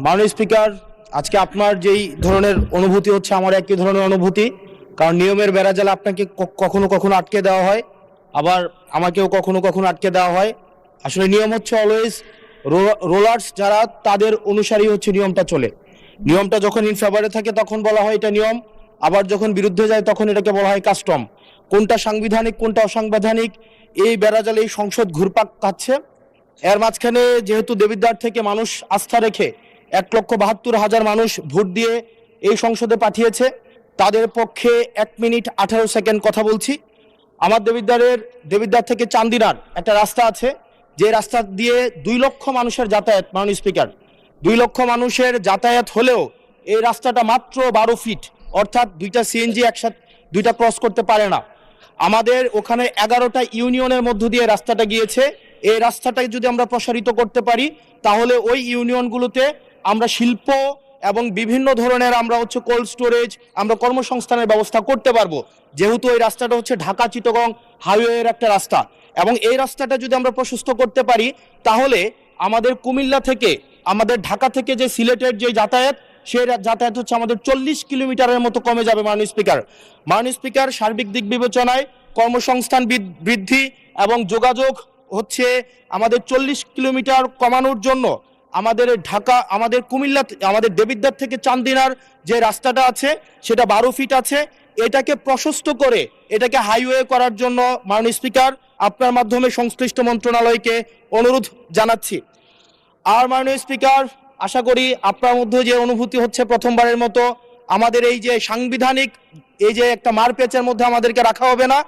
মাননীয় স্পিকার, আজকে আপনার যেই ধরনের অনুভূতি হচ্ছে আমার একই ধরনের অনুভূতি। কারণ নিয়মের বেড়াজালে আপনাকে কখনো কখনো আটকে দেওয়া হয়, আবার আমাকেও কখনো কখনো আটকে দেওয়া হয়। আসলে নিয়ম হচ্ছে অলওয়েজ রোলার্স যারা তাদের অনুসারী হচ্ছে নিয়মটা চলে। নিয়মটা যখন ইন ফেভারে থাকে তখন বলা হয় এটা নিয়ম, আবার যখন বিরুদ্ধে যায় তখন এটাকে বলা হয় কাস্টম। কোনটা সাংবিধানিক কোনটা অসাংবিধানিক এই বেড়াজালে এই সংসদ ঘুরপাক খাচ্ছে। এর মাঝখানে যেহেতু দেবিদ্বার থেকে মানুষ আস্থা রেখে 1,72,000 মানুষ ভোট দিয়ে এই সংসদে পাঠিয়েছে, তাদের পক্ষে 1 মিনিট 18 সেকেন্ড কথা বলছি। আমার দেবিদ্বার থেকে চান্দিনার একটা রাস্তা আছে, যে রাস্তা দিয়ে 2 লক্ষ মানুষের যাতায়াত। মাননীয় স্পিকার, 2 লক্ষ মানুষের যাতায়াত হলেও এই রাস্তাটা মাত্র 12 ফিট, অর্থাৎ 2টা সিএনজি একসাথে 2টা ক্রস করতে পারে না। আমাদের ওখানে 11টা ইউনিয়নের মধ্য দিয়ে রাস্তাটা গিয়েছে। এই রাস্তাটাকে যদি আমরা প্রসারিত করতে পারি তাহলে ওই ইউনিয়নগুলোতে আমরা শিল্প এবং বিভিন্ন ধরনের আমরা হচ্ছে কোল্ড স্টোরেজ, আমরা কর্মসংস্থানের ব্যবস্থা করতে পারবো, যেহেতু এই রাস্তাটা হচ্ছে ঢাকা চিটাগং হাইওয়ের একটা রাস্তা। এবং এই রাস্তাটা যদি আমরা প্রশস্ত করতে পারি তাহলে আমাদের কুমিল্লা থেকে, আমাদের ঢাকা থেকে যে সিলেটের যে যাতায়াত, সেই যাতায়াত হচ্ছে আমাদের 40 কিলোমিটারের মতো কমে যাবে। মাননীয় স্পিকার, সার্বিক দিক বিবেচনায় কর্মসংস্থান বৃদ্ধি এবং যোগাযোগ হচ্ছে আমাদের 40 কিলোমিটার কমানোর জন্য আমাদের ঢাকা, আমাদের কুমিল্লা, আমাদের দেবিদ্বার থেকে চান্দিনার যে রাস্তাটা আছে সেটা 12 ফিট আছে। এটাকে প্রশস্ত করে এটাকে হাইওয়ে করার জন্য মাননীয় স্পিকার আপনার মাধ্যমে সংশ্লিষ্ট মন্ত্রণালয়কে অনুরোধ জানাচ্ছি। আর মাননীয় স্পিকার, আশা করি আপনার মধ্যে যে অনুভূতি হচ্ছে প্রথমবারের মতো আমাদের এই যে সাংবিধানিক এই যে একটা মারপ্যাচের মধ্যে আমাদেরকে রাখা হবে না,